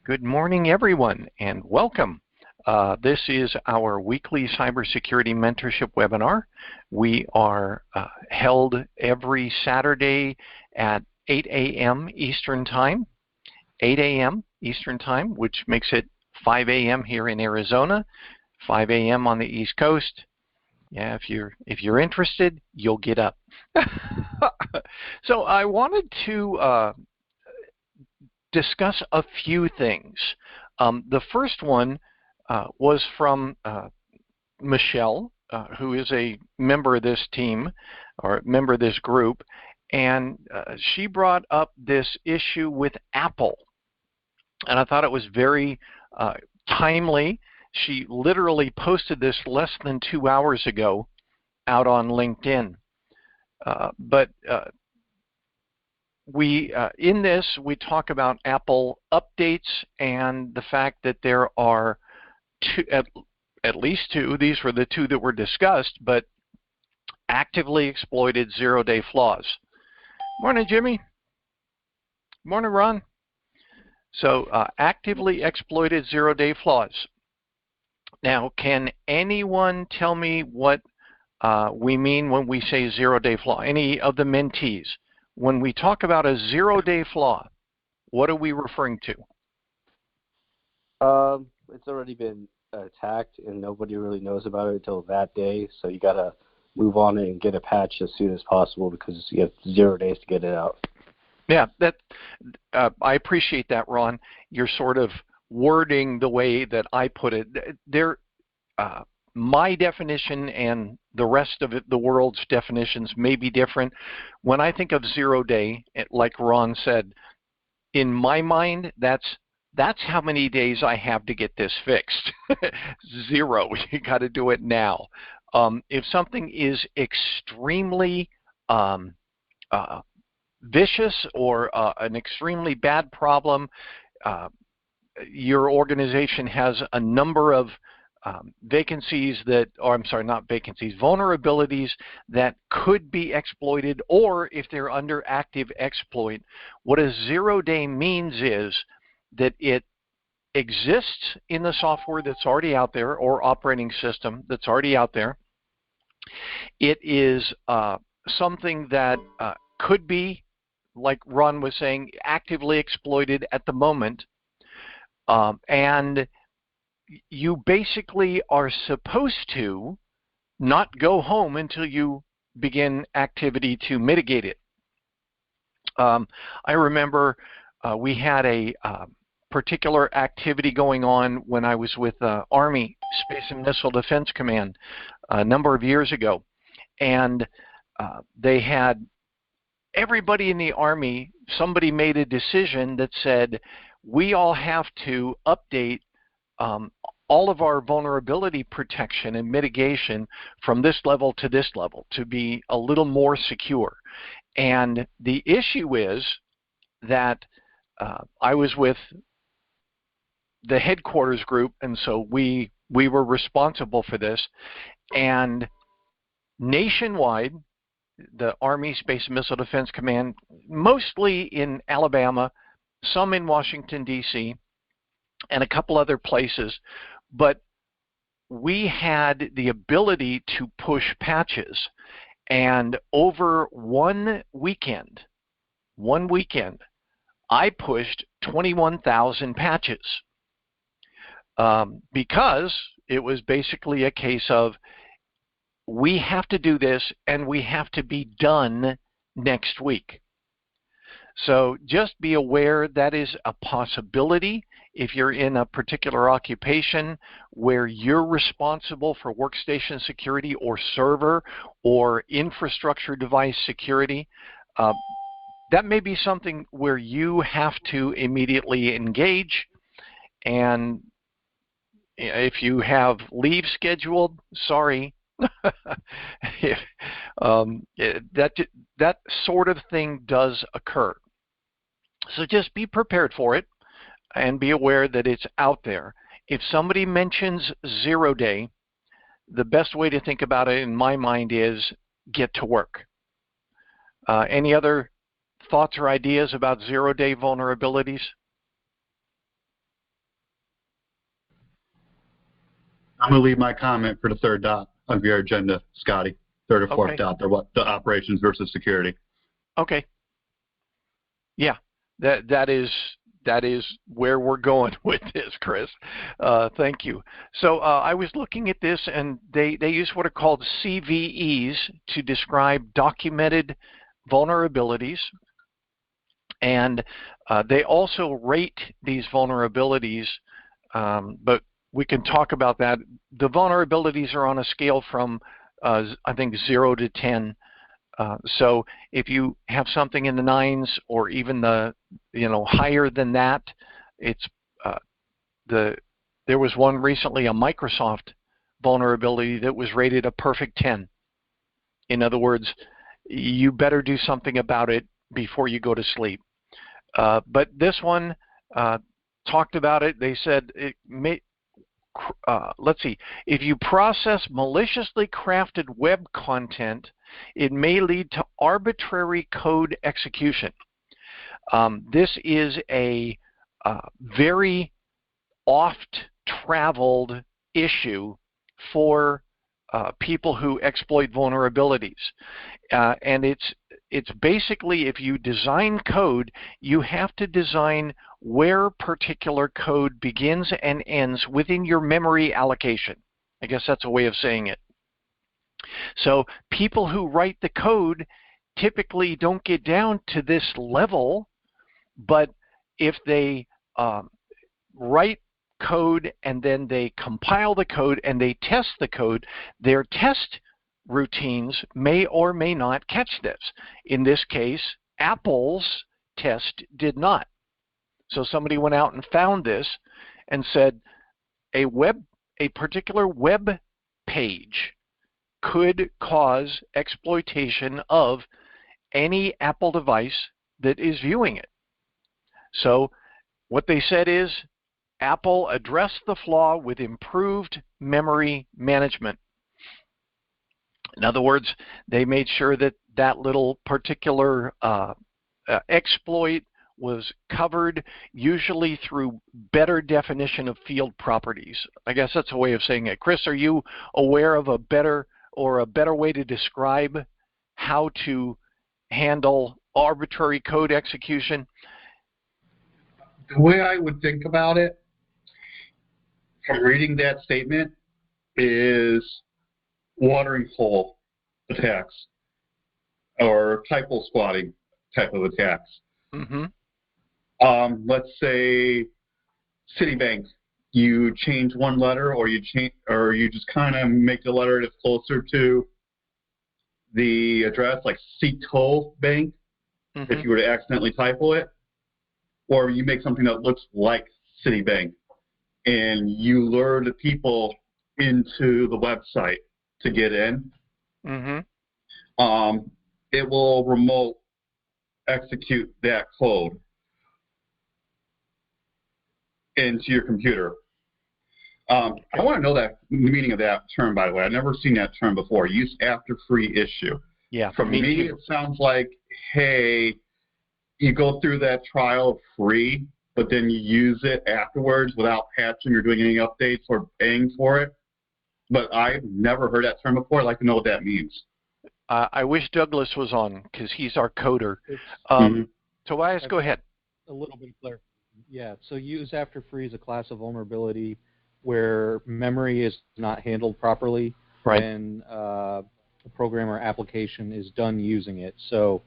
Good morning, everyone, and welcome. This is our weekly cybersecurity mentorship webinar. We are held every Saturday at 8 a.m. Eastern Time, 8 a.m. Eastern Time, which makes it 5 a.m. here in Arizona, 5 a.m. on the East Coast. Yeah, if you're interested, you'll get up. So I wanted to discuss a few things. The first one was from Michelle, who is a member of this team or member of this group, and she brought up this issue with Apple, and I thought it was very timely. She literally posted this less than 2 hours ago out on LinkedIn. In this, we talk about Apple updates and the fact that there are at least two, these were the two that were discussed, but actively exploited zero-day flaws. Morning, Jimmy. Morning, Ron. So actively exploited zero-day flaws. Now, can anyone tell me what we mean when we say zero-day flaw? Any of the mentees? When we talk about a zero-day flaw, what are we referring to? It's already been attacked, and nobody really knows about it until that day. So you got to move on it and get a patch as soon as possible because you have 0 days to get it out. Yeah, I appreciate that, Ron. You're sort of wording the way that I put it. My definition and the rest of the world's definitions may be different. When I think of 0 day, like Ron said, in my mind, that's how many days I have to get this fixed. 0, you got to do it now. If something is extremely vicious or an extremely bad problem, your organization has a number of vacancies that, or I'm sorry, not vacancies, vulnerabilities that could be exploited, or if they're under active exploit, what a 0 day means is that it exists in the software that's already out there or operating system that's already out there. It is something that could be, like Ron was saying, actively exploited at the moment, and you basically are supposed to not go home until you begin activity to mitigate it. I remember we had a particular activity going on when I was with Army Space and Missile Defense Command a number of years ago, and they had everybody in the Army, somebody made a decision that said, we all have to update all of our vulnerability protection and mitigation from this level to this level to be a little more secure. And the issue is that I was with the headquarters group, and so we were responsible for this. And nationwide, the Army Space and Missile Defense Command, mostly in Alabama, some in Washington, D.C., and a couple other places, but we had the ability to push patches. And over one weekend, I pushed 21,000 patches because it was basically a case of we have to do this and we have to be done next week. So just be aware that is a possibility if you're in a particular occupation where you're responsible for workstation security or server or infrastructure device security. That may be something where you have to immediately engage, and if you have leave scheduled, sorry. That sort of thing does occur. So just be prepared for it and be aware that it's out there. If somebody mentions 0 day, the best way to think about it in my mind is get to work. Any other thoughts or ideas about 0 day vulnerabilities? I'm going to leave my comment for the third dot of your agenda, Scotty. Third or fourth dot, the operations versus security. Okay. Yeah, that is where we're going with this, Chris. Thank you. So I was looking at this, and they use what are called CVEs to describe documented vulnerabilities, and they also rate these vulnerabilities, but we can talk about that. The vulnerabilities are on a scale from, I think, 0 to 10. So if you have something in the 9s or even the, higher than that, it's there was one recently, a Microsoft vulnerability that was rated a perfect 10. In other words, you better do something about it before you go to sleep. But this one talked about it. They said it may, let's see, if you process maliciously crafted web content, it may lead to arbitrary code execution. This is a very oft-traveled issue for people who exploit vulnerabilities. And it's basically, if you design code, you have to design where particular code begins and ends within your memory allocation. I guess that's a way of saying it. So people who write the code typically don't get down to this level, but if they write code and then they compile the code and they test the code, their test routines may or may not catch this. In this case, Apple's test did not. So somebody went out and found this and said a particular web page could cause exploitation of any Apple device that is viewing it. So what they said is Apple addressed the flaw with improved memory management. In other words, they made sure that that little particular exploit was covered, usually through better definition of field properties. I guess that's a way of saying it. Chris, are you aware of a better way to describe how to handle arbitrary code execution? The way I would think about it, from reading that statement, is watering hole attacks or typo squatting type of attacks. Mm-hmm. Let's say Citibank, you change one letter, or you just kind of make the letter that's closer to the address, like Cito Bank, mm-hmm. if you were to accidentally typo it, or you make something that looks like Citibank, and you lure the people into the website to get in. Mm-hmm. It will remote execute that code into your computer. I want to know the meaning of that term, by the way. I've never seen that term before. Use after free issue. Yeah. For me, it sounds like, hey, you go through that trial free, but then you use it afterwards without patching or doing any updates or paying for it. But I've never heard that term before. I'd like to know what that means. I wish Douglas was on because he's our coder. Tobias, go ahead. A little bit clear. Yeah, so use after free is a class of vulnerability where memory is not handled properly when a program or application is done using it. So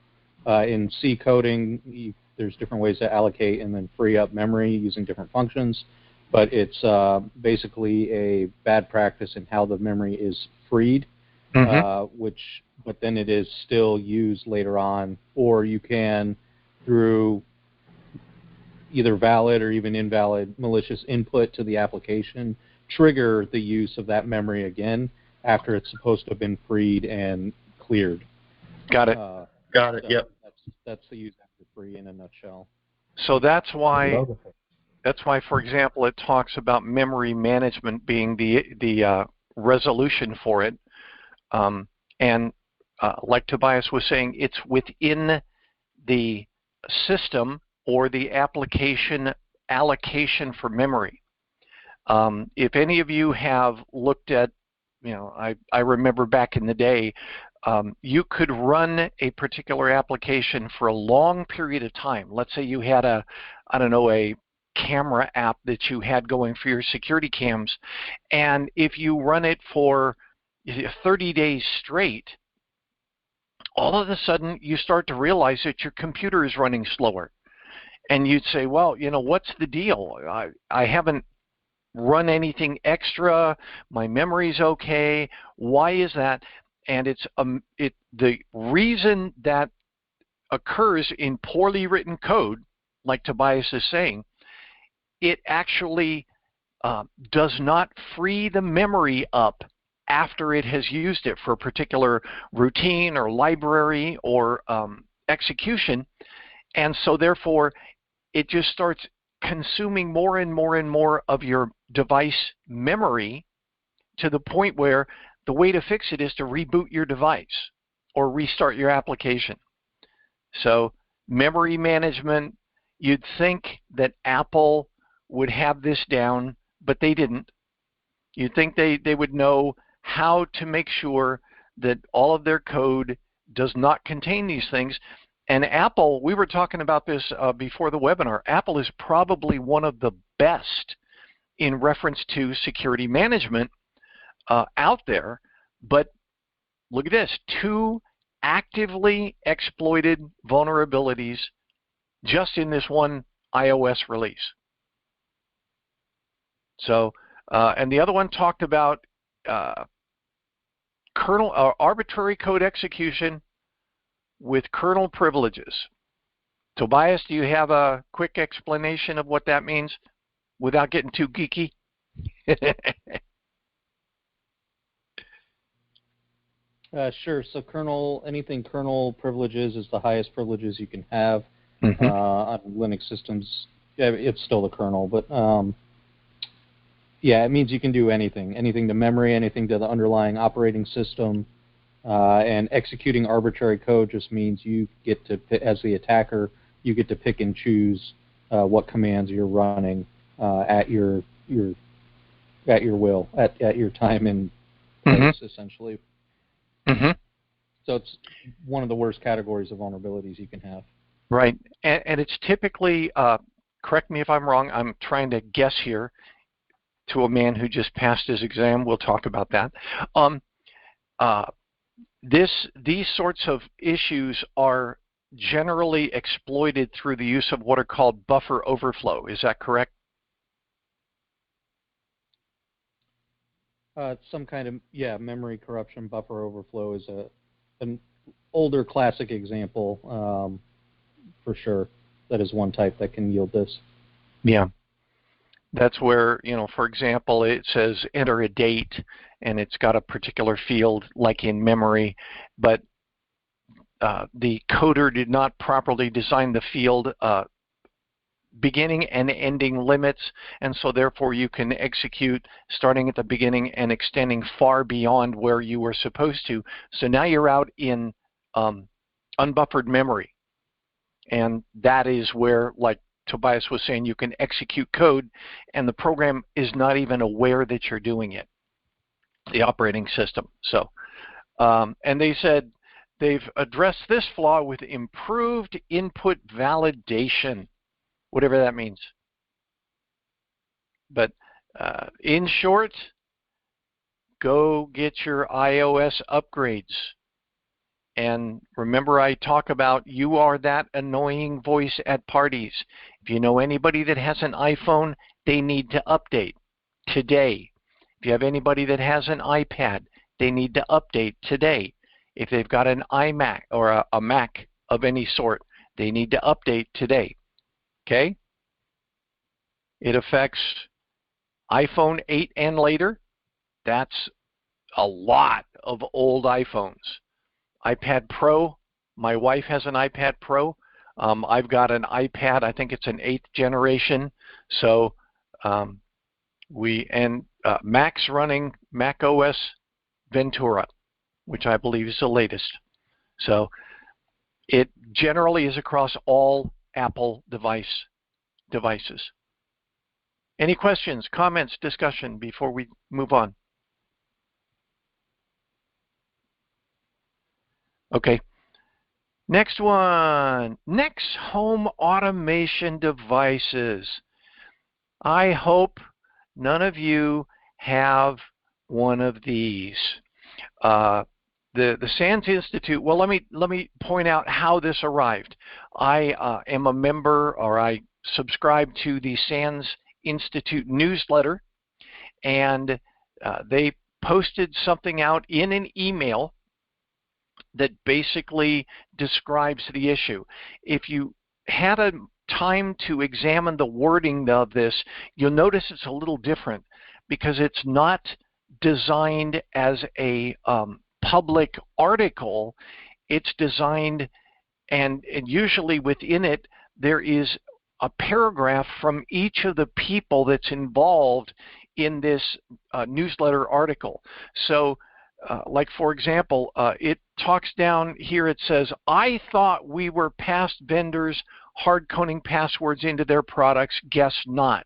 in C coding, there's different ways to allocate and then free up memory using different functions, but it's basically a bad practice in how the memory is freed, but then it is still used later on, or you can, through either valid or even invalid malicious input to the application, trigger the use of that memory again after it's supposed to have been freed and cleared. Got it. Got it. Yep. That's the use after free in a nutshell. So that's why, for example, it talks about memory management being the resolution for it, and like Tobias was saying, it's within the system or the application allocation for memory. If any of you have looked at, I remember back in the day, you could run a particular application for a long period of time. Let's say you had a camera app that you had going for your security cams, and if you run it for 30 days straight, all of a sudden you start to realize that your computer is running slower. And you'd say, well, what's the deal? I haven't run anything extra. My memory's okay. Why is that? And the reason that occurs in poorly written code, like Tobias is saying, it actually does not free the memory up after it has used it for a particular routine or library or execution. And so therefore, it just starts consuming more and more and more of your device memory, to the point where the way to fix it is to reboot your device or restart your application. So memory management, you'd think that Apple would have this down, but they didn't. You'd think they would know how to make sure that all of their code does not contain these things. And Apple, we were talking about this before the webinar, Apple is probably one of the best in reference to security management out there. But look at this, 2 actively exploited vulnerabilities just in this one iOS release. So, and the other one talked about kernel arbitrary code execution with kernel privileges. Tobias, do you have a quick explanation of what that means without getting too geeky? Sure. So anything kernel privileges is the highest privileges you can have on Linux systems. Yeah, it's still the kernel, but yeah, it means you can do anything to memory, anything to the underlying operating system. And executing arbitrary code just means you get to, as the attacker, you get to pick and choose what commands you're running at your will, at your time and place, essentially. So it's one of the worst categories of vulnerabilities you can have. Right, and it's typically, correct me if I'm wrong, I'm trying to guess here to a man who just passed his exam. We'll talk about that. These sorts of issues are generally exploited through the use of what are called buffer overflow. Is that correct? Some kind of, memory corruption. Buffer overflow is an older classic example, for sure. That is one type that can yield this. Yeah. That's where, for example, it says enter a date, and it's got a particular field like in memory, but the coder did not properly design the field beginning and ending limits, and so therefore you can execute starting at the beginning and extending far beyond where you were supposed to. So now you're out in unbuffered memory, and that is where, like Tobias was saying, you can execute code and the program is not even aware that you're doing it, the operating system. So, and they said they've addressed this flaw with improved input validation, whatever that means. But in short, go get your iOS upgrades. And remember, I talk about you are that annoying voice at parties. If you know anybody that has an iPhone, they need to update today. If you have anybody that has an iPad, they need to update today. If they've got an iMac or a Mac of any sort, they need to update today. Okay? It affects iPhone 8 and later. That's a lot of old iPhones. iPad Pro, my wife has an iPad Pro. I've got an iPad, I think it's an 8th generation. So Mac's running Mac OS Ventura, which I believe is the latest. So it generally is across all Apple devices. Any questions, comments, discussion before we move on? Okay. Next one, Nexx home automation devices. I hope none of you have one of these. The SANS Institute, well, let me point out how this arrived. I am a member, or I subscribe to the SANS Institute newsletter, and they posted something out in an email that basically describes the issue. If you had a time to examine the wording of this, you'll notice it's a little different because it's not designed as a public article. It's designed, and usually within it there is a paragraph from each of the people that's involved in this newsletter article. So like for example, it talks down here, it says, I thought we were past vendors hard coding passwords into their products, guess not.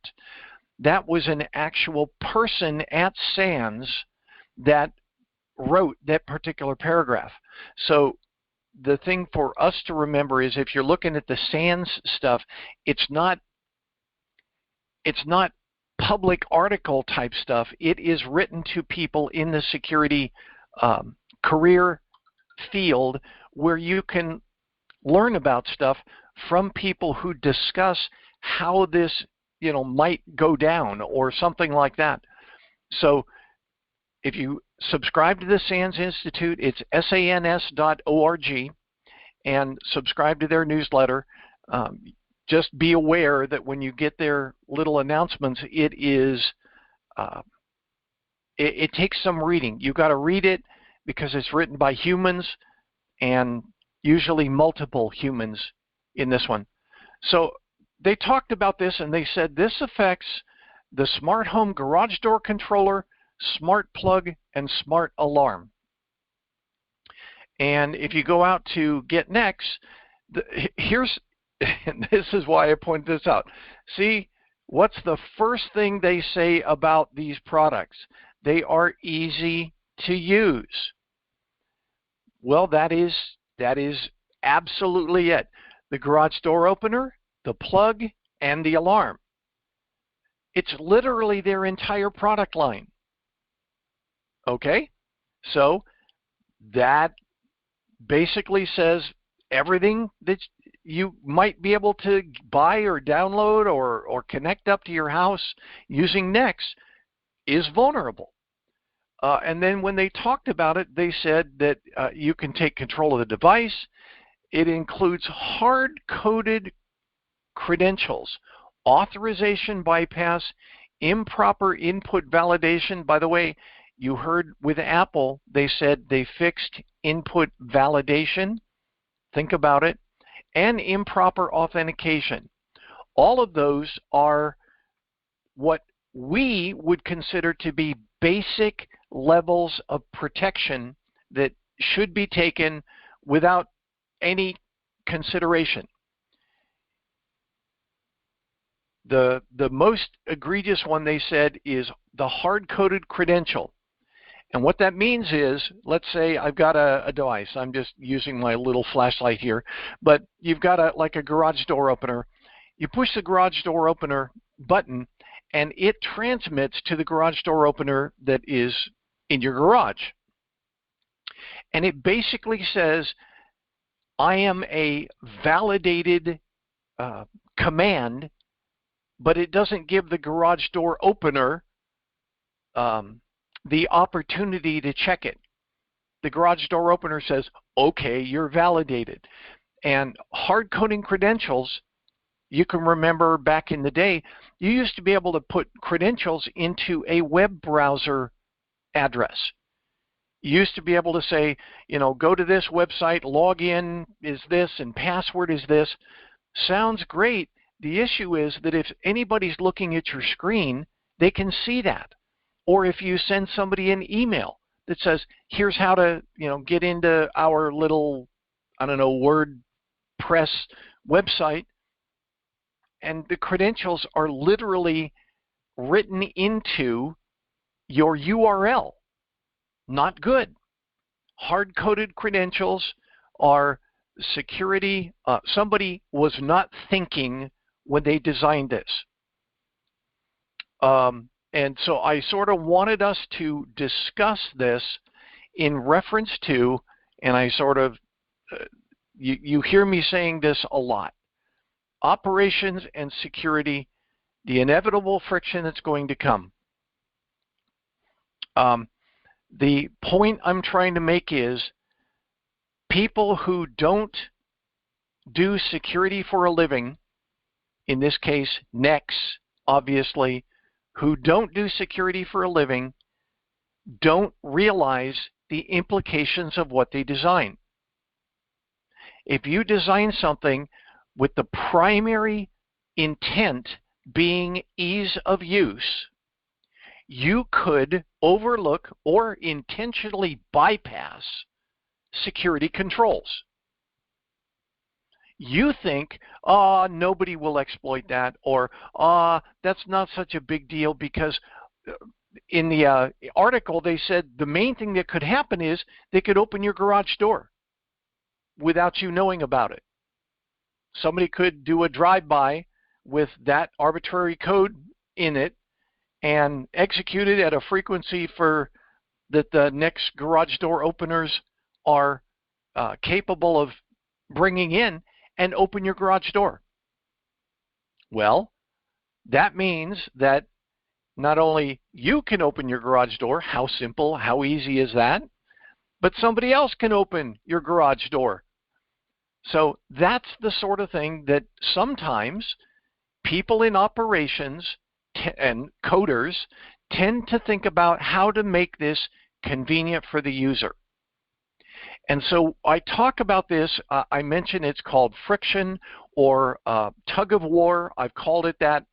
That was an actual person at SANS that wrote that particular paragraph. So the thing for us to remember is if you're looking at the SANS stuff, it's not public article type stuff. It is written to people in the security career field where you can learn about stuff from people who discuss how this might go down or something like that. So if you subscribe to the SANS Institute, it's sans.org, and subscribe to their newsletter. Just be aware that when you get their little announcements, it takes some reading. You've got to read it because it's written by humans, and usually multiple humans in this one. So they talked about this, and they said this affects the smart home garage door controller, smart plug, and smart alarm. And if you go out to get Nexx, and this is why I point this out. See, what's the first thing they say about these products? They are easy to use. Well, that is absolutely it. The garage door opener, the plug, and the alarm. It's literally their entire product line. Okay? So that basically says everything that you might be able to buy or download or connect up to your house using Nexx is vulnerable. And then when they talked about it, they said that you can take control of the device. It includes hard-coded credentials, authorization bypass, improper input validation. By the way, you heard with Apple, they said they fixed input validation. Think about it. And improper authentication. All of those are what we would consider to be basic levels of protection that should be taken without any consideration. The most egregious one they said is the hard-coded credential. And what that means is, let's say I've got a device. I'm just using my little flashlight here, but you've got like a garage door opener. You push the garage door opener button, and it transmits to the garage door opener that is in your garage. And it basically says, I am a validated command, but it doesn't give the garage door opener the opportunity to check it. The garage door opener says, okay, you're validated. And hard coding credentials, you can remember back in the day, you used to be able to put credentials into a web browser address. You used to be able to say, go to this website, log in is this, and password is this. Sounds great. The issue is that if anybody's looking at your screen, they can see that. Or if you send somebody an email that says, here's how to, get into our little, WordPress website, and the credentials are literally written into your URL. Not good. Hard-coded credentials are security. Somebody was not thinking when they designed this. And so I sort of wanted us to discuss this in reference to, and I sort of, you hear me saying this a lot, operations and security, the inevitable friction that's going to come. The point I'm trying to make is people who don't do security for a living, in this case, Nexx, obviously, who don't do security for a living, don't realize the implications of what they design. If you design something with the primary intent being ease of use, you could overlook or intentionally bypass security controls. You think, nobody will exploit that, or that's not such a big deal, because in the article they said the main thing that could happen is they could open your garage door without you knowing about it. Somebody could do a drive-by with that arbitrary code in it and execute it at a frequency for that the next garage door openers are capable of bringing in, and open your garage door. Well, that means that not only you can open your garage door, how simple, how easy is that, but somebody else can open your garage door. So that's the sort of thing that sometimes people in operations and coders tend to think about, how to make this convenient for the user. And so I talk about this, I mentioned it's called friction or tug of war. I've called it that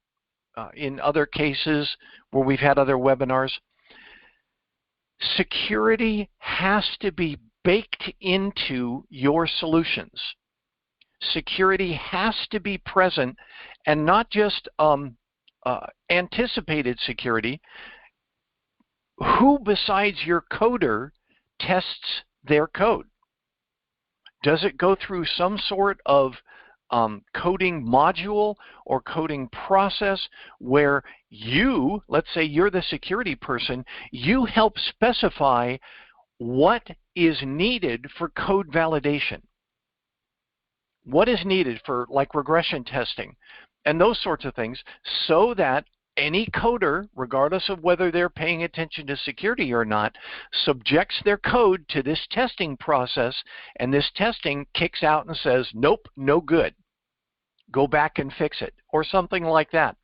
in other cases where we've had other webinars. Security has to be baked into your solutions. Security has to be present, and not just anticipated security. Who besides your coder tests their code? Does it go through some sort of coding module or coding process where you, let's say you're the security person, you help specify what is needed for code validation? What is needed for, like, regression testing and those sorts of things, so that any coder, regardless of whether they're paying attention to security or not, subjects their code to this testing process, and this testing kicks out and says, nope, no good. Go back and fix it, or something like that.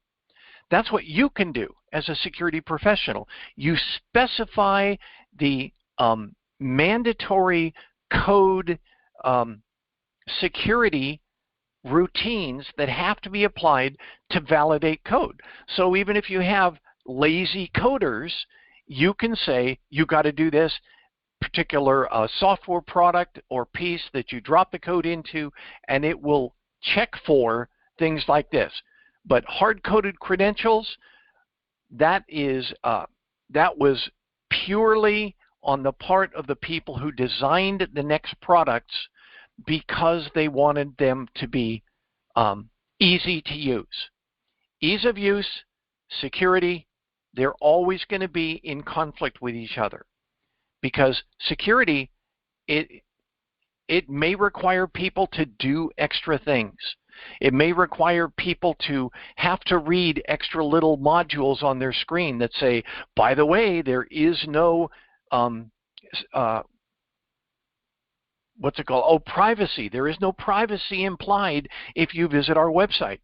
That's what you can do as a security professional. You specify the mandatory code security routines that have to be applied to validate code. So even if you have lazy coders, you can say, you got to do this particular software product or piece that you drop the code into, and it will check for things like this. But hard-coded credentials, that was purely on the part of the people who designed the Nexx products, because they wanted them to be easy to use. Ease of use, security, they're always going to be in conflict with each other, because security, it may require people to do extra things. It may require people to have to read extra little modules on their screen that say, by the way, there is no what's it called? Oh, privacy. There is no privacy implied if you visit our website.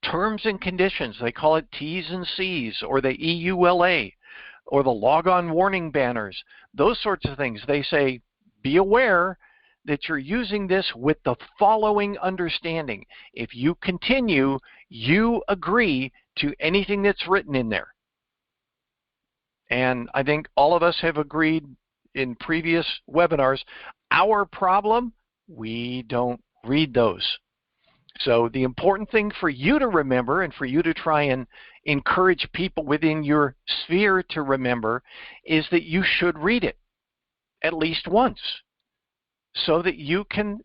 Terms and conditions, they call it T's and C's, or the EULA, or the logon warning banners, those sorts of things. They say, be aware that you're using this with the following understanding. If you continue, you agree to anything that's written in there. And I think all of us have agreed in previous webinars, our problem, we don't read those. So the important thing for you to remember, and for you to try and encourage people within your sphere to remember, is that you should read it at least once, so that you can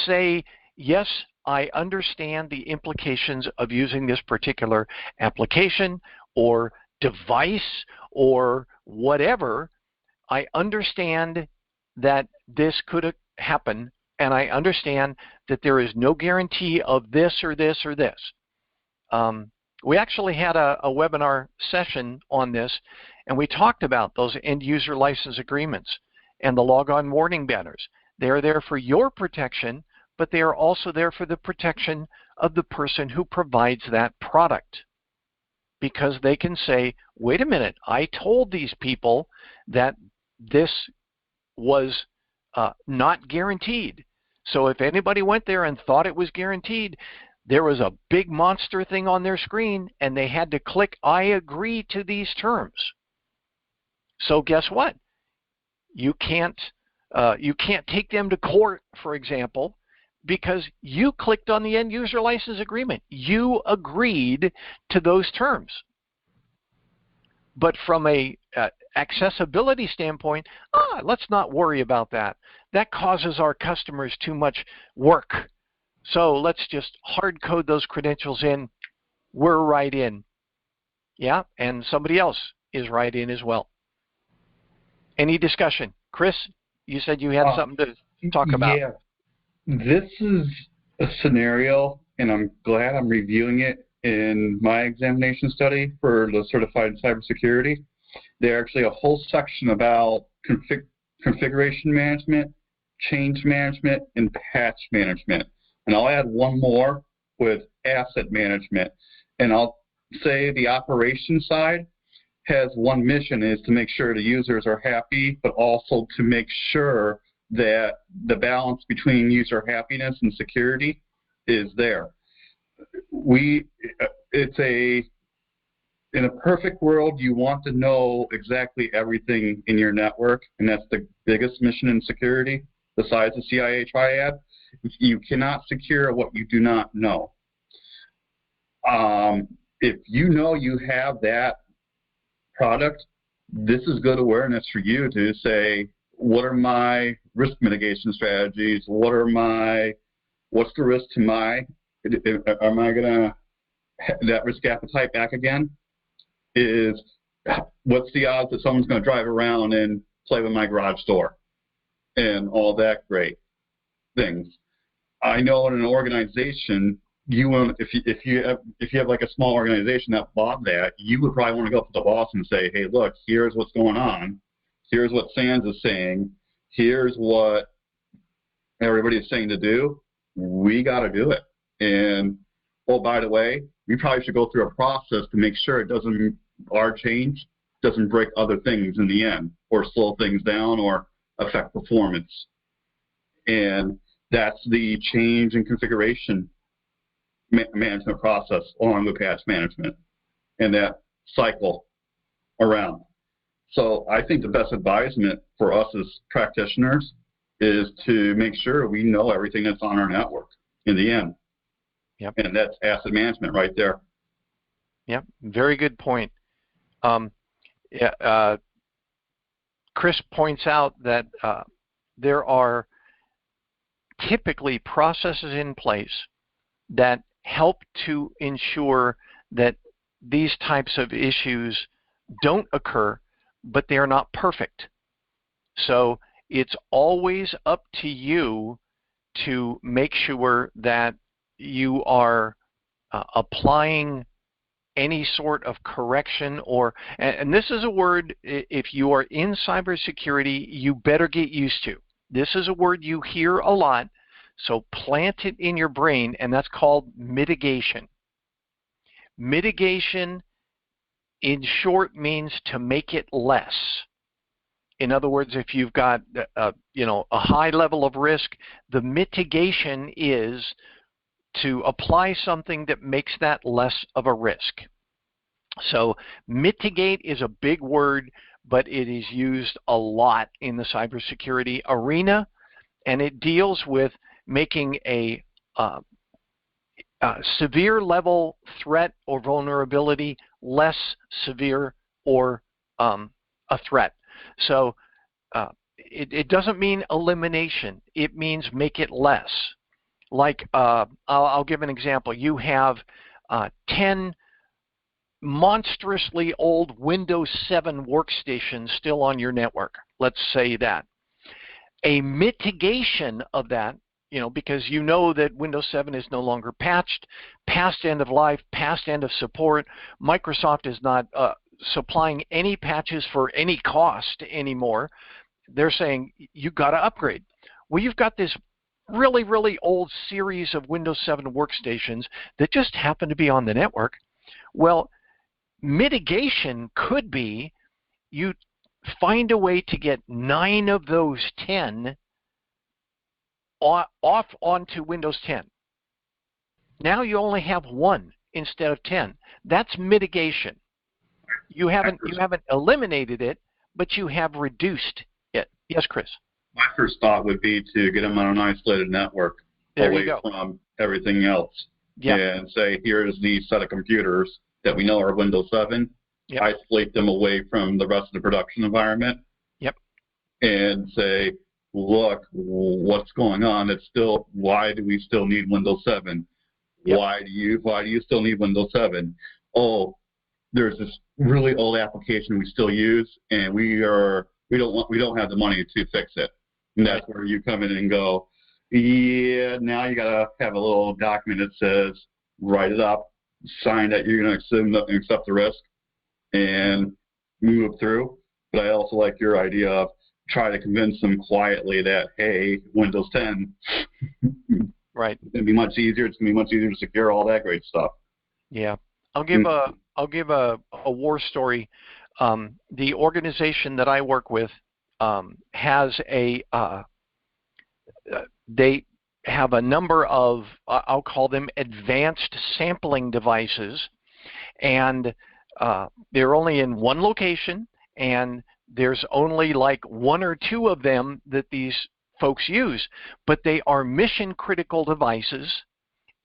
say, yes, I understand the implications of using this particular application or device or whatever. I understand that this could happen, and I understand that there is no guarantee of this or this or this. We actually had a webinar session on this, and we talked about those end user license agreements and the logon warning banners. They are there for your protection, but they are also there for the protection of the person who provides that product. Because they can say, wait a minute, I told these people that this was not guaranteed. So if anybody went there and thought it was guaranteed, there was a big monster thing on their screen, and they had to click, I agree to these terms. So guess what? You can't take them to court, for example, because you clicked on the end user license agreement. You agreed to those terms. But from a accessibility standpoint, let's not worry about that. That causes our customers too much work. So let's just hard code those credentials in. We're right in. Yeah, and somebody else is right in as well. Any discussion? Chris, you said you had something to talk about. Yeah, this is a scenario, and I'm glad I'm reviewing it in my examination study for the certified cybersecurity. There's actually a whole section about configuration management, change management, and patch management. And I'll add one more with asset management. And I'll say the operation side has one mission, is to make sure the users are happy, but also to make sure that the balance between user happiness and security is there. In a perfect world, you want to know exactly everything in your network, and that's the biggest mission in security, besides the CIA triad. You cannot secure what you do not know. If you know you have that product, this is good awareness for you to say, what are my risk mitigation strategies? What's the risk to am I gonna that risk appetite back again? What's the odds that someone's gonna drive around and play with my garage door and all that great things? I know in an organization, if you have like a small organization that bought that, you would probably want to go up to the boss and say, hey, look, here's what's going on. Here's what SANS is saying. Here's what everybody's saying to do. We got to do it. And, oh, by the way, we probably should go through a process to make sure our change doesn't break other things in the end, or slow things down, or affect performance. And that's the change in configuration management process, along with patch management, and that cycle around. So I think the best advisement for us as practitioners is to make sure we know everything that's on our network in the end. Yep. And that's asset management right there. Yep, very good point. Chris points out that there are typically processes in place that help to ensure that these types of issues don't occur, but they are not perfect. So it's always up to you to make sure that you are applying any sort of correction, and this is a word, if you are in cybersecurity, you better get used to. This is a word you hear a lot, so plant it in your brain, and that's called mitigation. Mitigation, in short, means to make it less. In other words, if you've got a high level of risk, the mitigation is to apply something that makes that less of a risk. So mitigate is a big word, but it is used a lot in the cybersecurity arena, and it deals with making a severe level threat or vulnerability, less severe or a threat. So it doesn't mean elimination. It means make it less. Like, I'll give an example. You have 10 monstrously old Windows 7 workstations still on your network. Let's say that. A mitigation of that, because you know that Windows 7 is no longer patched, past end of life, past end of support. Microsoft is not supplying any patches for any cost anymore. They're saying you got to upgrade. Well, you've got this really, really old series of Windows 7 workstations that just happen to be on the network. Well, mitigation could be you find a way to get 9 of those 10 off onto Windows 10. Now you only have 1 instead of 10. That's mitigation. You haven't eliminated it, but you have reduced it. Yes, Chris. My first thought would be to get them on an isolated network away from everything else. Yep. And say, here's the set of computers that we know are Windows 7. Yep. Isolate them away from the rest of the production environment. Yep. And say, look, what's going on? It's still, why do we still need Windows 7? Yep. Why do you still need Windows 7? Oh, there's this really old application we still use, and we don't have the money to fix it. And that's where you come in and go, yeah, now you gotta have a little document that says, write it up, sign that you're gonna accept the risk, and move through. But I also like your idea of try to convince them quietly that, hey, Windows 10, right, it's gonna be much easier. It's gonna be much easier to secure all that great stuff. Yeah, I'll give a war story. The organization that I work with has they have a number of, I'll call them advanced sampling devices, and they're only in one location, and there's only like 1 or 2 of them that these folks use, but they are mission critical devices,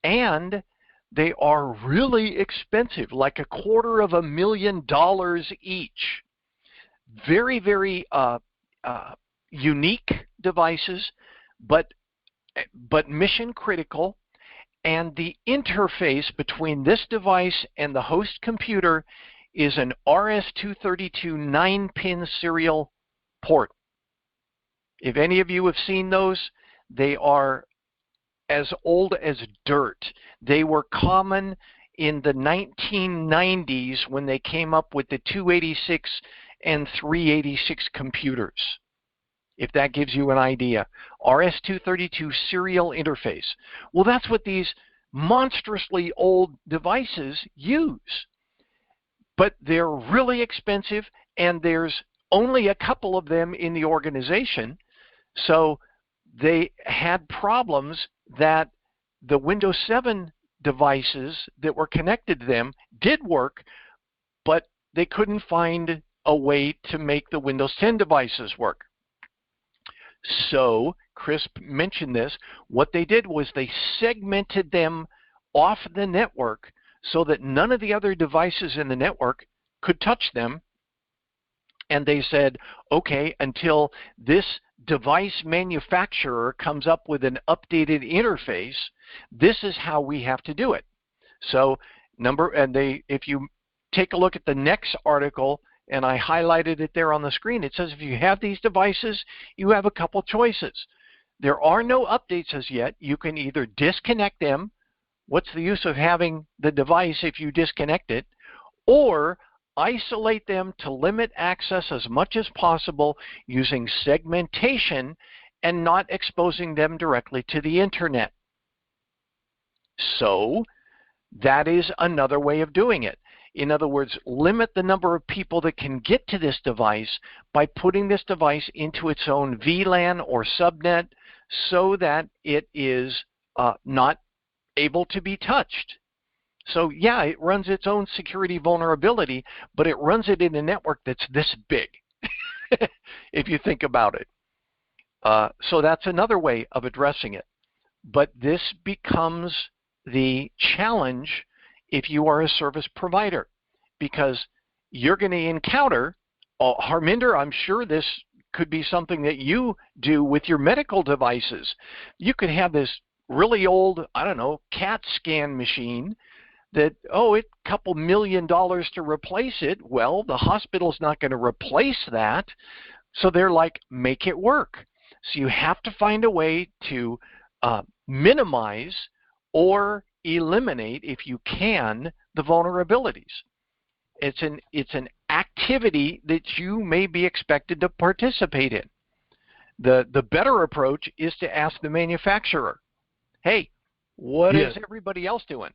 and they are really expensive, like $250,000 each. Very, very unique devices, but mission critical, and the interface between this device and the host computer is an RS-232 9-pin serial port. If any of you have seen those, they are as old as dirt. They were common in the 1990s when they came up with the 286 and 386 computers, if that gives you an idea. RS-232 serial interface. Well, that's what these monstrously old devices use. But they're really expensive, and there's only a couple of them in the organization. So they had problems that the Windows 7 devices that were connected to them did work, but they couldn't find a way to make the Windows 10 devices work. So, Chris mentioned this, what they did was they segmented them off the network so that none of the other devices in the network could touch them. And they said, okay, until this device manufacturer comes up with an updated interface, this is how we have to do it. So, if you take a look at the Nexx article, and I highlighted it there on the screen, it says if you have these devices, you have a couple choices. There are no updates as yet. You can either disconnect them. What's the use of having the device if you disconnect it? Or isolate them to limit access as much as possible using segmentation and not exposing them directly to the internet. So that is another way of doing it. In other words, limit the number of people that can get to this device by putting this device into its own VLAN or subnet so that it is not able to be touched. So yeah, it runs its own security vulnerability, but it runs it in a network that's this big, if you think about it. So that's another way of addressing it. But this becomes the challenge if you are a service provider, because you're going to encounter, Harminder, I'm sure this could be something that you do with your medical devices. You could have this really old, I don't know, CAT scan machine that, it's a couple $1 million to replace it. Well, the hospital's not going to replace that. So they're like, make it work. So you have to find a way to minimize or eliminate, if you can, the vulnerabilities. It's an activity that you may be expected to participate in. The better approach is to ask the manufacturer, hey, what is everybody else doing?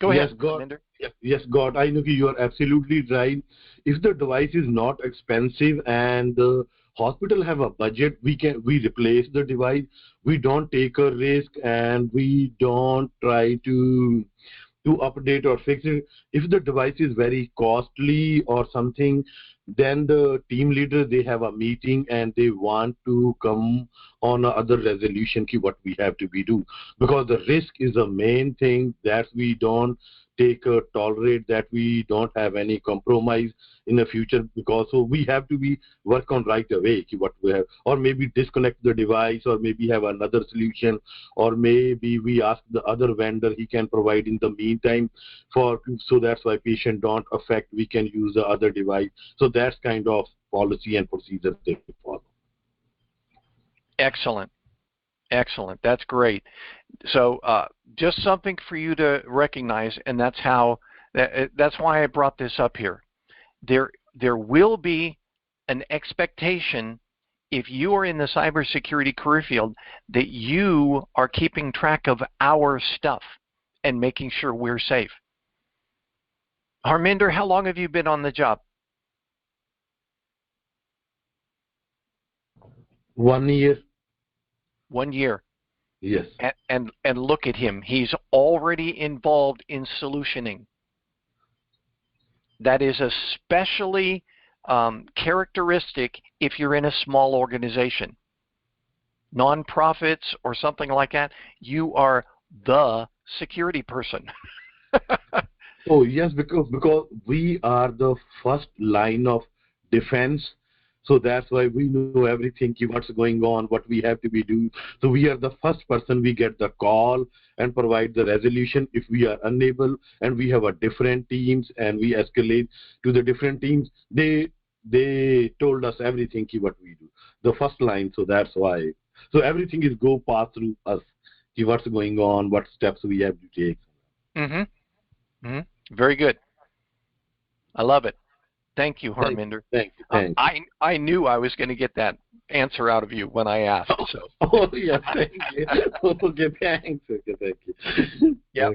Go ahead, Minder. Yes, God, I know you are absolutely right. If the device is not expensive and the hospital have a budget, we replace the device. We don't take a risk and we don't try to update or fix it. If the device is very costly or something, then the team leader, they have a meeting and they want to come on other resolution ki what we have to be do, because the risk is the main thing that we don't tolerate, that we don't have any compromise in the future, because so we have to be work on right away ki what we have, or maybe disconnect the device, or maybe have another solution, or maybe we ask the other vendor, he can provide in the meantime so that's why patient don't affect, we can use the other device. So that's kind of policy and procedure they follow. Excellent. Excellent. That's great. So just something for you to recognize, and that's why I brought this up here. There will be an expectation, if you are in the cybersecurity career field, that you are keeping track of our stuff and making sure we're safe. Harminder, how long have you been on the job? 1 year. 1 year. Yes. And look at him. He's already involved in solutioning. That is especially characteristic if you're in a small organization. Nonprofits or something like that, you are the security person. Oh, yes, because we are the first line of defense. So that's why we know everything, what's going on, what we have to be doing. So we are the first person, we get the call and provide the resolution if we are unable, and we have a different teams and we escalate to the different teams. They told us everything what we do. The first line, so that's why. So everything is go pass through us. What's going on, what steps we have to take. Mm-hmm. Mm-hmm. Very good. I love it. Thank you, Harminder. Thank you. I knew I was going to get that answer out of you when I asked. So. Oh, yeah, thank you. Okay, thanks. Okay, thank you. Yeah.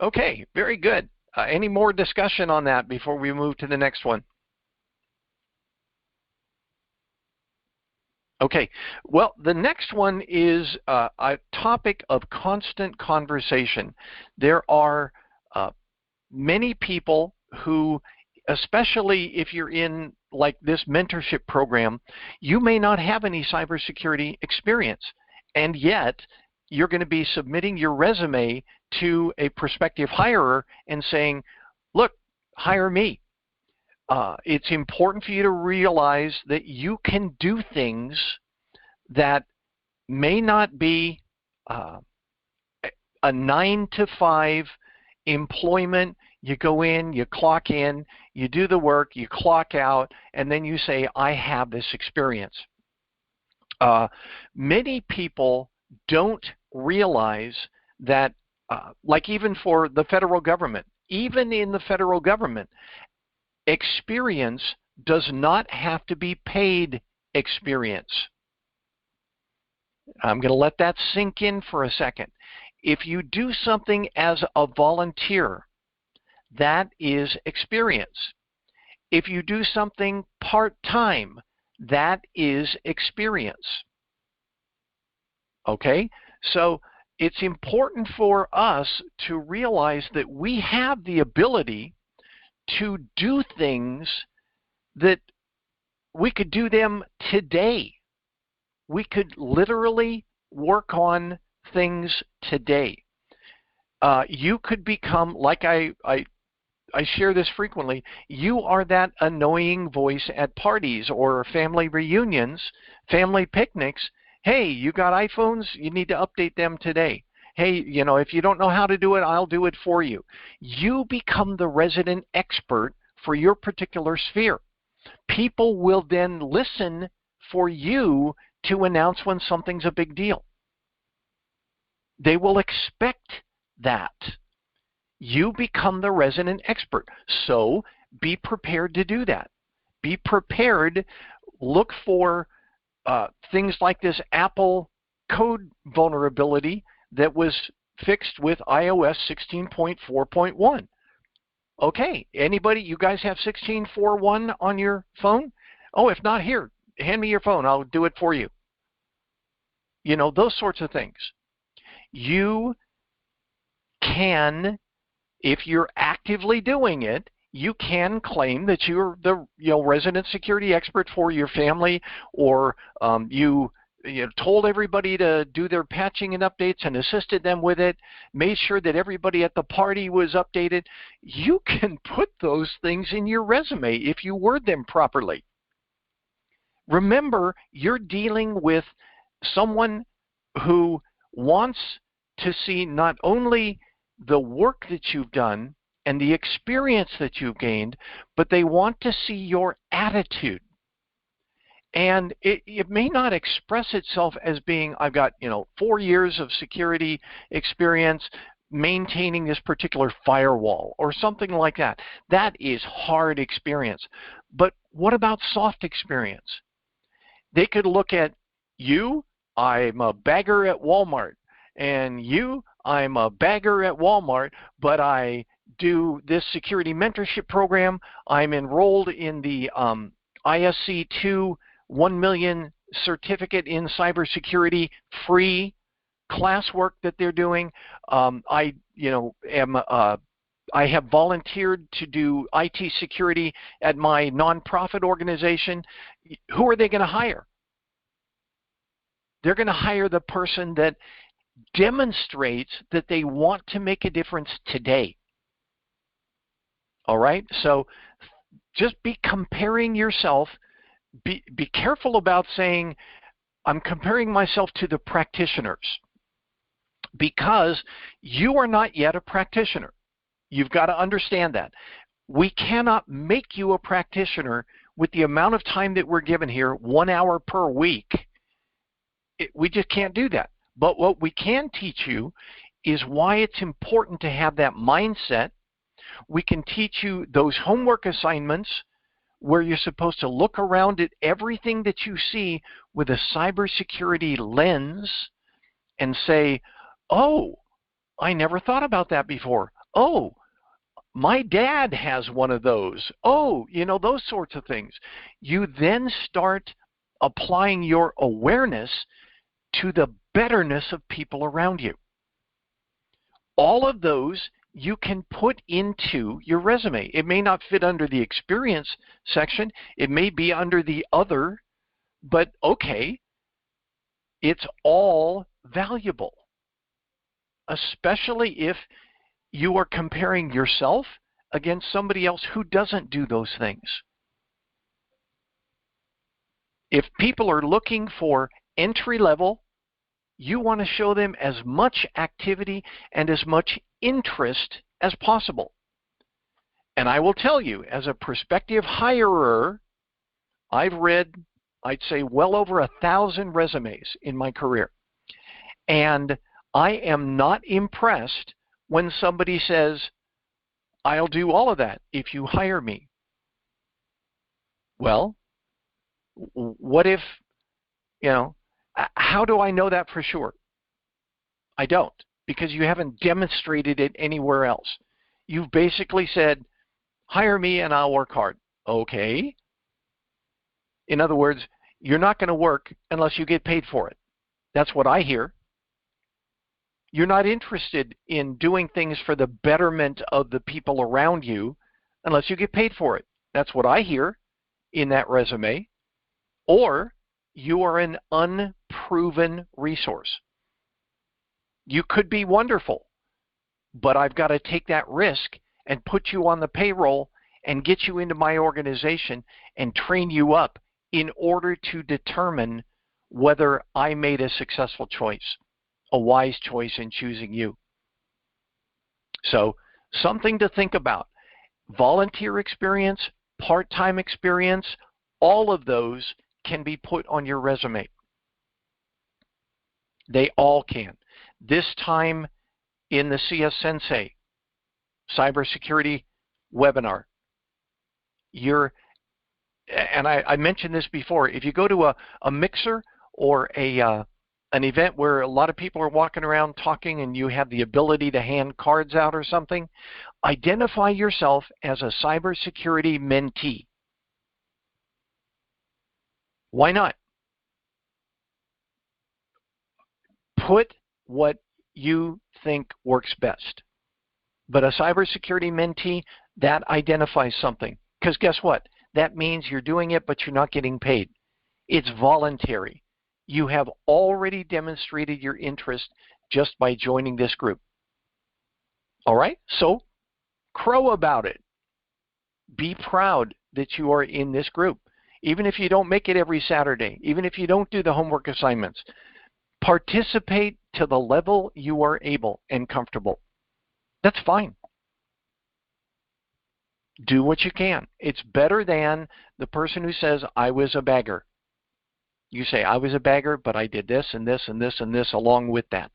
Okay, very good. Any more discussion on that before we move to the next one? Okay, well, the next one is a topic of constant conversation. There are many people who, especially if you're in like this mentorship program, you may not have any cybersecurity experience, and yet you're going to be submitting your resume to a prospective hirer and saying, look, hire me. It's important for you to realize that you can do things that may not be a 9-to-5 employment. You go in, you clock in, you do the work, you clock out, and then you say, I have this experience. Many people don't realize that, like even for the federal government, even in the federal government, experience does not have to be paid experience. I'm going to let that sink in for a second. If you do something as a volunteer, that is experience. If you do something part-time, that is experience. Okay? So it's important for us to realize that we have the ability to do things that we could do them today. We could literally work on things today. You could become, like I share this frequently, you are that annoying voice at parties or family reunions, family picnics. Hey, you got iPhones? You need to update them today. Hey, you know, if you don't know how to do it, I'll do it for you. You become the resident expert for your particular sphere. People will then listen for you to announce when something's a big deal. They will expect that. You become the resident expert. So be prepared to do that. Be prepared. Look for things like this Apple code vulnerability that was fixed with iOS 16.4.1. Okay, anybody, you guys have 16.4.1 on your phone? Oh, if not, here, hand me your phone. I'll do it for you. You know, those sorts of things. You can, if you're actively doing it, you can claim that you're the resident security expert for your family, or you told everybody to do their patching and updates and assisted them with it, made sure that everybody at the party was updated. You can put those things in your resume if you word them properly. Remember, you're dealing with someone who wants to see not only the work that you've done and the experience that you've gained, but they want to see your attitude. And it may not express itself as being, I've got 4 years of security experience maintaining this particular firewall or something like that. That is hard experience. But what about soft experience? They could look at you, I'm a bagger at Walmart, and you, I'm a bagger at Walmart, but I do this security mentorship program. I'm enrolled in the ISC2 1 million certificate in cybersecurity free classwork that they're doing. I have volunteered to do IT security at my nonprofit organization. Who are they going to hire? They're going to hire the person that demonstrates that they want to make a difference today. All right? So just be comparing yourself. Be careful about saying, I'm comparing myself to the practitioners, because you are not yet a practitioner. You've got to understand that. We cannot make you a practitioner with the amount of time that we're given here, 1 hour per week. We just can't do that. But what we can teach you is why it's important to have that mindset. We can teach you those homework assignments where you're supposed to look around at everything that you see with a cybersecurity lens and say, oh, I never thought about that before. Oh, my dad has one of those. Oh, those sorts of things. You then start applying your awareness to the betterness of people around you. All of those you can put into your resume. It may not fit under the experience section. It may be under the other, but okay, it's all valuable, especially if you are comparing yourself against somebody else who doesn't do those things. If people are looking for entry level, you want to show them as much activity and as much interest as possible. And I will tell you, as a prospective hirer, I've read, I'd say, well over 1,000 resumes in my career. And I am not impressed when somebody says, I'll do all of that if you hire me. Well, what if, how do I know that for sure? I don't, because you haven't demonstrated it anywhere else. You've basically said, hire me and I'll work hard. Okay. In other words, you're not going to work unless you get paid for it. That's what I hear. You're not interested in doing things for the betterment of the people around you unless you get paid for it. That's what I hear in that resume. Or you are an unproven resource. You could be wonderful, but I've got to take that risk and put you on the payroll and get you into my organization and train you up in order to determine whether I made a successful choice, a wise choice in choosing you. So something to think about. Volunteer experience, part-time experience, all of those can be put on your resume. They all can. This time in the CS-Sensei cybersecurity webinar, and I mentioned this before, if you go to a mixer or an event where a lot of people are walking around talking and you have the ability to hand cards out or something, identify yourself as a cybersecurity mentee. Why not? Put what you think works best. But a cybersecurity mentee, that identifies something. Because guess what? That means you're doing it, but you're not getting paid. It's voluntary. You have already demonstrated your interest just by joining this group. All right? So crow about it. Be proud that you are in this group. Even if you don't make it every Saturday, even if you don't do the homework assignments, participate to the level you are able and comfortable. That's fine. Do what you can. It's better than the person who says, I was a bagger. You say, I was a bagger, but I did this and this and this and this along with that.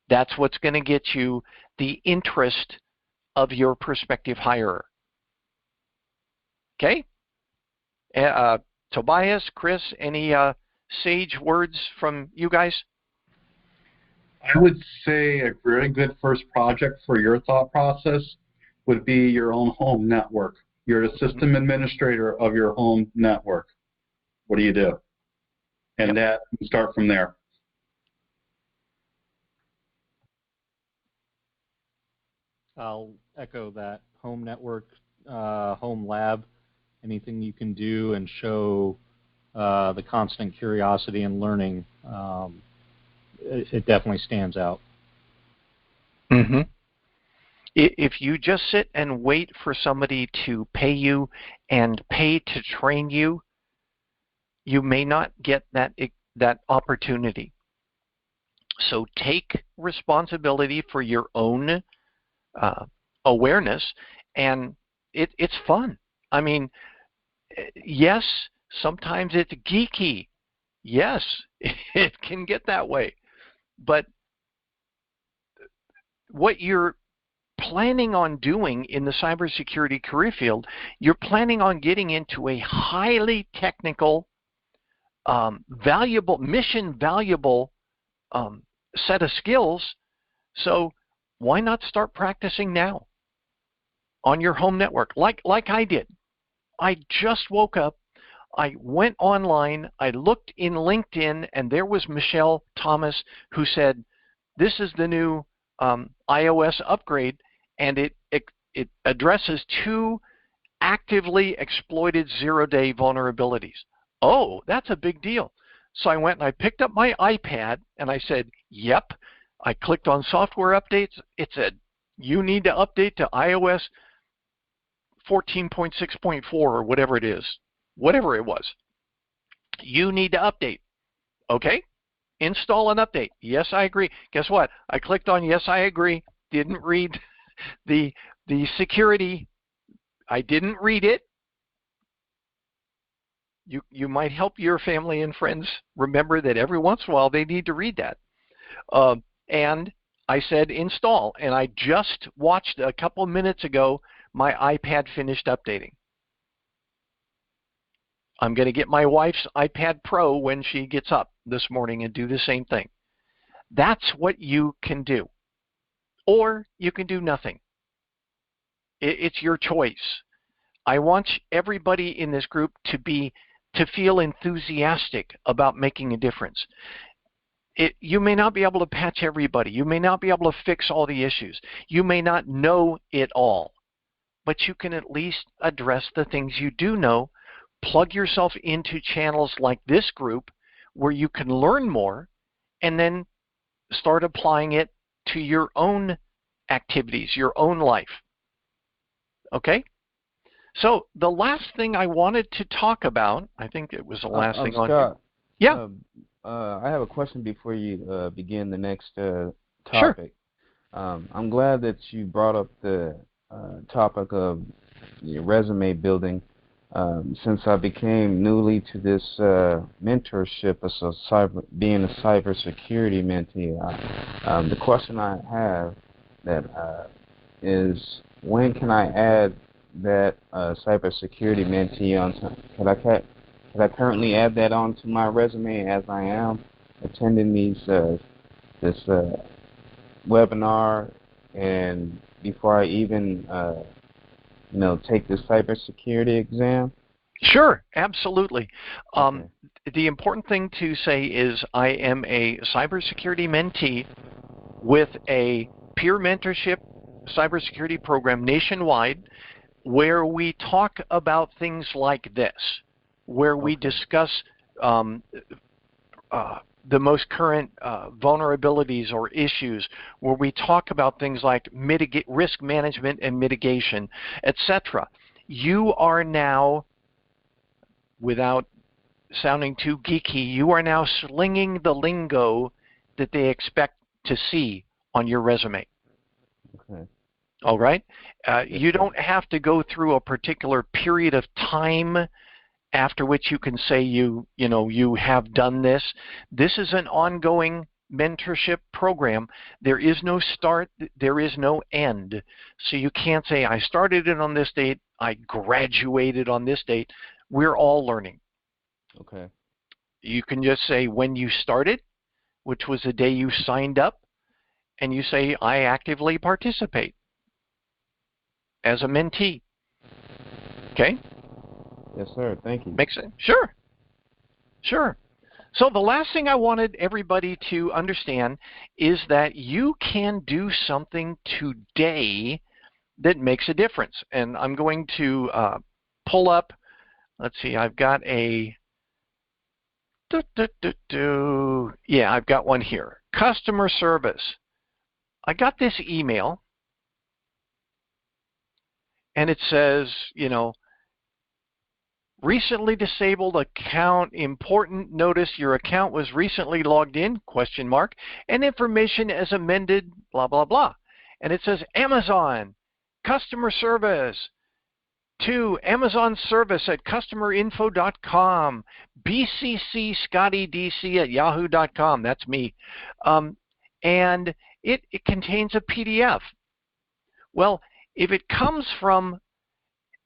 That's what's going to get you the interest of your prospective hirer. Okay? Tobias, Chris, any sage words from you guys? I would say a very good first project for your thought process would be your own home network. You're a system administrator of your home network. What do you do? And that, you start from there. I'll echo that. Home network, home lab, anything you can do and show the constant curiosity and learning, it definitely stands out. Mm-hmm. If you just sit and wait for somebody to pay you and pay to train you, you may not get that opportunity. So take responsibility for your own awareness, and it's fun. I mean, yes, sometimes it's geeky. Yes, it can get that way. But what you're planning on doing in the cybersecurity career field, you're planning on getting into a highly technical, valuable, mission valuable set of skills. So why not start practicing now on your home network, like I did? I just woke up, I went online, I looked in LinkedIn, and there was Michelle Thomas who said, this is the new iOS upgrade, and it addresses 2 actively exploited zero-day vulnerabilities. Oh, that's a big deal. So I went and I picked up my iPad and I said, yep. I clicked on software updates. It said, you need to update to iOS 14.6.4 or whatever it is, whatever it was. You need to update. Okay, install and update. Yes, I agree. Guess what? I clicked on yes, I agree. Didn't read the security. I didn't read it. You might help your family and friends remember that every once in a while they need to read that. And I said install, and I just watched a couple of minutes ago my iPad finished updating. I'm going to get my wife's iPad Pro when she gets up this morning and do the same thing. That's what you can do. Or you can do nothing. It's your choice. I want everybody in this group to feel enthusiastic about making a difference. You may not be able to patch everybody. You may not be able to fix all the issues. You may not know it all. But you can at least address the things you do know. Plug yourself into channels like this group where you can learn more, and then start applying it to your own activities, your own life. Okay? So the last thing I wanted to talk about, I think it was the last thing on Scott, here. Yeah. I have a question before you begin the next topic. Sure. I'm glad that you brought up the topic of resume building. Since I became newly to this mentorship as being a cybersecurity mentee, the question I have that is, when can I add that cybersecurity mentee onto? Could I currently add that onto my resume as I am attending this webinar, and before I even take the cybersecurity exam? Sure, absolutely. Okay. The important thing to say is I am a cybersecurity mentee with a peer mentorship cybersecurity program nationwide, where we talk about things like this, where we discuss the most current vulnerabilities or issues, where we talk about things like risk management and mitigation, etc. You are now, without sounding too geeky, you are now slinging the lingo that they expect to see on your resume. Okay. All right? You don't have to go through a particular period of time after which you can say you have done this. This is an ongoing mentorship program. There is no start, there is no end. So you can't say, I started it on this date, I graduated on this date. We're all learning. Okay. You can just say when you started, which was the day you signed up, and you say, I actively participate as a mentee. Okay? Yes, sir. Thank you. Makes sense? Sure. Sure. So the last thing I wanted everybody to understand is that you can do something today that makes a difference. And I'm going to pull up, let's see, I've got a, yeah, I've got one here. Customer service. I got this email, and it says, recently disabled account, important notice, your account was recently logged in, ? And information as amended, blah, blah, blah. And it says Amazon, customer service, to Amazon service at customerinfo.com, BCC Scotty DC at yahoo.com, that's me. And it contains a PDF. Well, if it comes from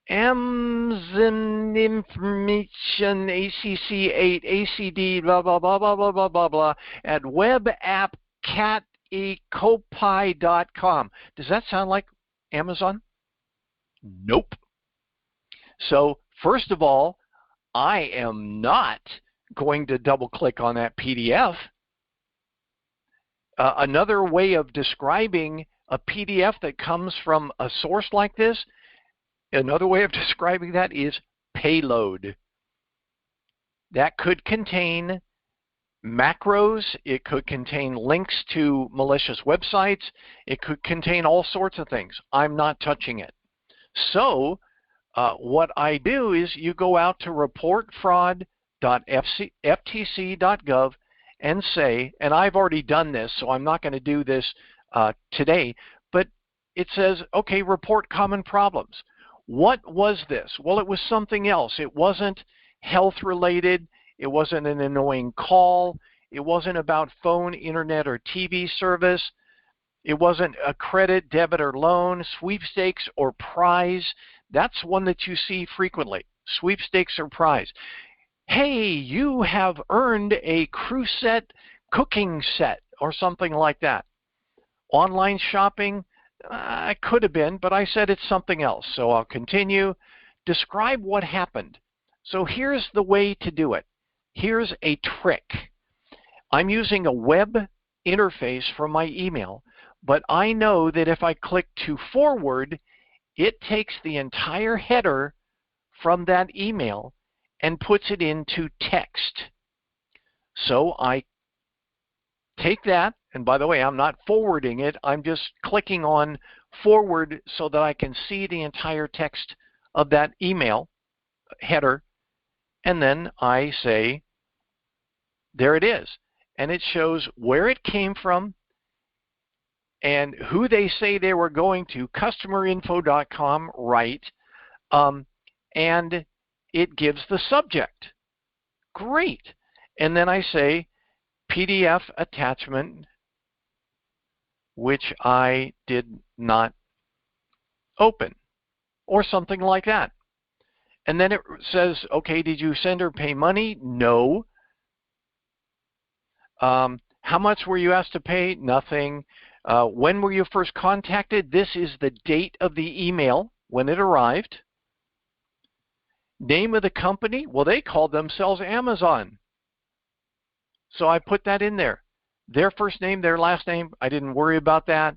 Amazon information ACC8 ACD blah blah blah blah blah blah blah blah at webappcatecopi.com. Does that sound like Amazon? Nope. So first of all, I am not going to double click on that PDF. Another way of describing a PDF that comes from a source like this, another way of describing that is payload. That could contain macros, it could contain links to malicious websites, it could contain all sorts of things. I'm not touching it. So what I do is you go out to ReportFraud.ftc.gov and say, and I've already done this, so I'm not going to do this today, but it says, okay, report common problems. What was this? Well, it was something else. It wasn't health related. It wasn't an annoying call. It wasn't about phone, internet, or TV service. It wasn't a credit, debit, or loan, sweepstakes, or prize. That's one that you see frequently, sweepstakes or prize. Hey, you have earned a Crusette cooking set or something like that. Online shopping, I could have been, but I said it's something else. So I'll continue. Describe what happened. So here's the way to do it. Here's a trick. I'm using a web interface from my email, but I know that if I click to forward, it takes the entire header from that email and puts it into text. So I take that and by the way, I'm not forwarding it, I'm just clicking on forward so that I can see the entire text of that email header, and then I say, there it is. And it shows where it came from and who they say they were going to, customerinfo.com, right, and it gives the subject. Great. And then I say PDF attachment, which I did not open, or something like that. And then it says, okay, did you send or pay money? No. How much were you asked to pay? Nothing. When were you first contacted? This is the date of the email when it arrived. Name of the company? Well, they called themselves Amazon. So I put that in there. Their first name, their last name, I didn't worry about that.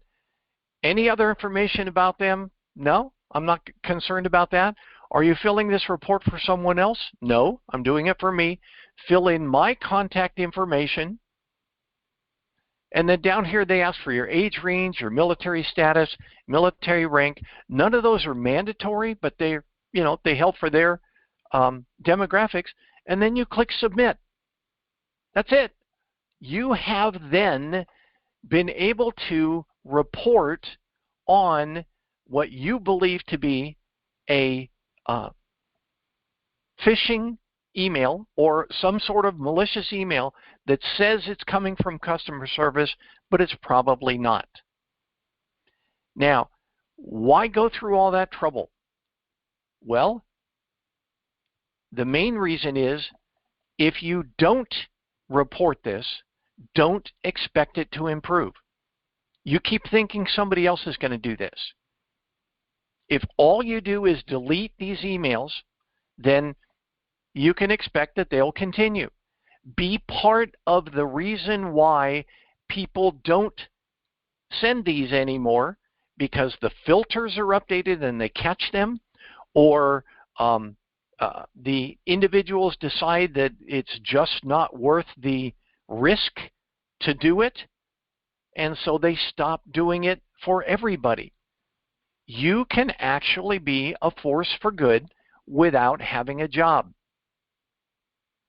Any other information about them? No, I'm not concerned about that. Are you filling this report for someone else? No, I'm doing it for me. Fill in my contact information. And then down here they ask for your age range, your military status, military rank. None of those are mandatory, but they help for their demographics. And then you click submit. That's it. You have then been able to report on what you believe to be a phishing email or some sort of malicious email that says it's coming from customer service, but it's probably not. Now, why go through all that trouble? Well, the main reason is if you don't report this, don't expect it to improve. You keep thinking somebody else is going to do this. If all you do is delete these emails, then you can expect that they'll continue. Be part of the reason why people don't send these anymore, because the filters are updated and they catch them, or the individuals decide that it's just not worth the risk to do it, and so they stop doing it for everybody. You can actually be a force for good without having a job.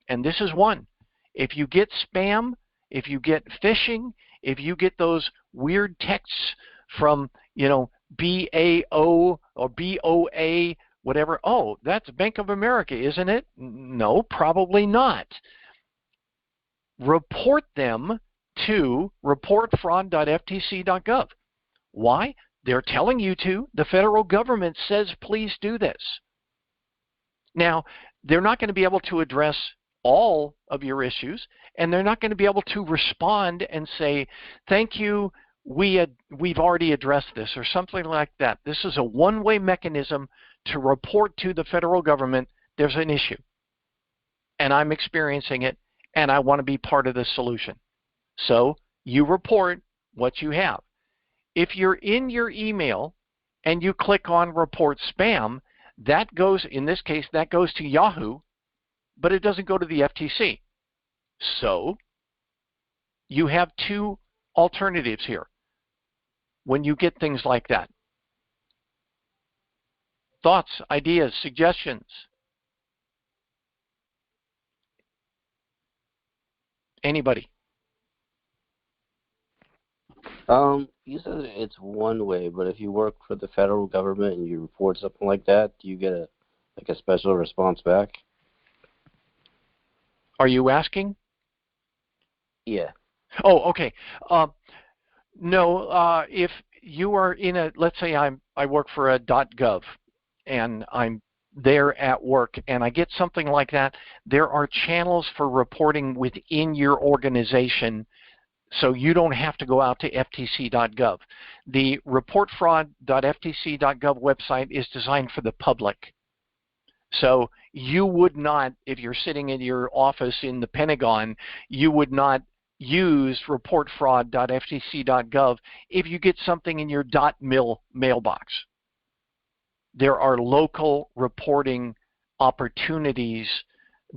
And this is one. If you get spam, if you get phishing, if you get those weird texts from, BAO or BOA, whatever, oh, that's Bank of America, isn't it? No, probably not. Report them to ReportFraud.ftc.gov. Why? They're telling you to. The federal government says please do this. Now, they're not going to be able to address all of your issues, and they're not going to be able to respond and say, thank you, we've already addressed this, or something like that. This is a one-way mechanism to report to the federal government there's an issue, and I'm experiencing it, and I want to be part of the solution. So you report what you have. If you're in your email and you click on report spam, that goes, in this case, that goes to Yahoo, but it doesn't go to the FTC. So you have two alternatives here when you get things like that. Thoughts, ideas, suggestions? Anybody? You said it's one way, but if you work for the federal government and you report something like that, do you get a special response back? Are you asking? Yeah. Oh, okay. No, if you are in a, let's say I work for a .gov and I'm there at work and I get something like that, there are channels for reporting within your organization, so you don't have to go out to ftc.gov. The ReportFraud.ftc.gov website is designed for the public. So you would not, if you're sitting in your office in the Pentagon, you would not use ReportFraud.ftc.gov if you get something in your .mil mailbox. There are local reporting opportunities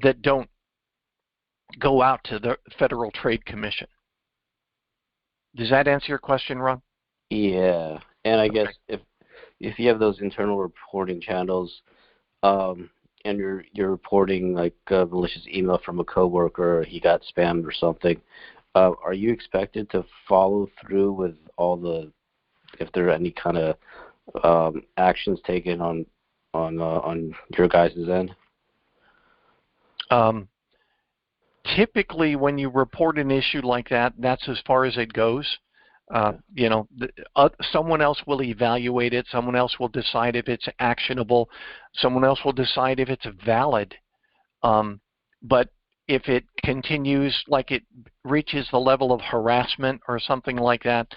that don't go out to the Federal Trade Commission. Does that answer your question, Ron? Yeah, and I guess if you have those internal reporting channels, and you're reporting like a malicious email from a coworker, or he got spammed or something, are you expected to follow through with all the, if there are any kind of actions taken on your guys' end? Typically, when you report an issue like that, that's as far as it goes. You know, someone else will evaluate it. Someone else will decide if it's actionable. Someone else will decide if it's valid. But if it continues, like it reaches the level of harassment or something like that,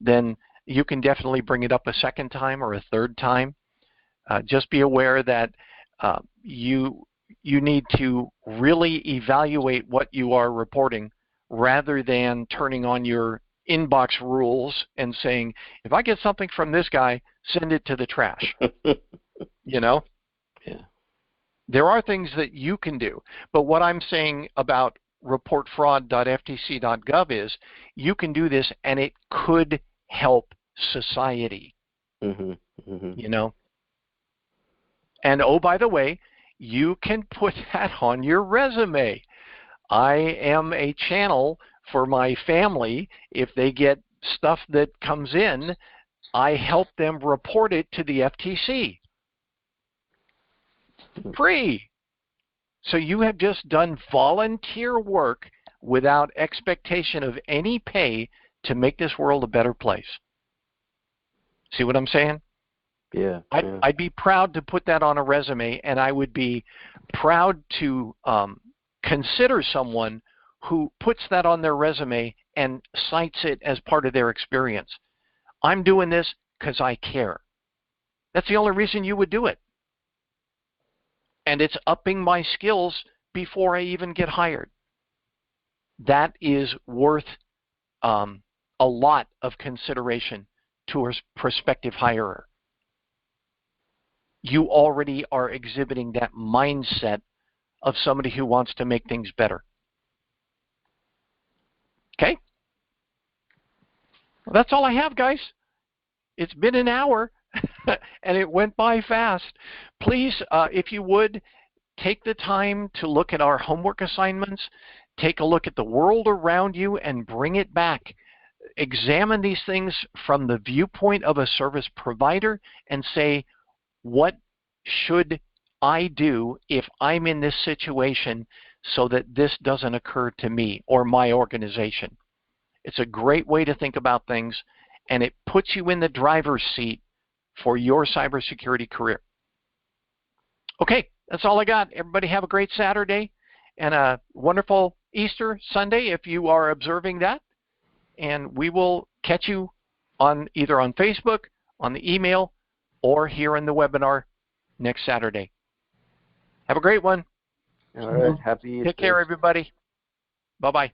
then you can definitely bring it up a second time or a third time. Just be aware that you need to really evaluate what you are reporting rather than turning on your inbox rules and saying, if I get something from this guy, send it to the trash. You know? Yeah. There are things that you can do. But what I'm saying about ReportFraud.ftc.gov is you can do this and it could help society. You know? And oh, by the way, you can put that on your resume. I am a channel for my family. If they get stuff that comes in, I help them report it to the FTC. Free. So you have just done volunteer work without expectation of any pay to make this world a better place. See what I'm saying? Yeah. I'd be proud to put that on a resume, and I would be proud to consider someone who puts that on their resume and cites it as part of their experience. I'm doing this because I care. That's the only reason you would do it. And it's upping my skills before I even get hired. That is worth a lot of consideration to a prospective hirer. You already are exhibiting that mindset of somebody who wants to make things better. Okay? Well, that's all I have, guys. It's been an hour, and it went by fast. Please, if you would, take the time to look at our homework assignments. Take a look at the world around you and bring it back. Examine these things from the viewpoint of a service provider and say, what should I do if I'm in this situation so that this doesn't occur to me or my organization? It's a great way to think about things, and it puts you in the driver's seat for your cybersecurity career. Okay, that's all I got. Everybody have a great Saturday and a wonderful Easter Sunday if you are observing that. And we will catch you on either on Facebook, on the email, or here in the webinar next Saturday. Have a great one. All right. Happy Easter. Take care, everybody. Bye-bye.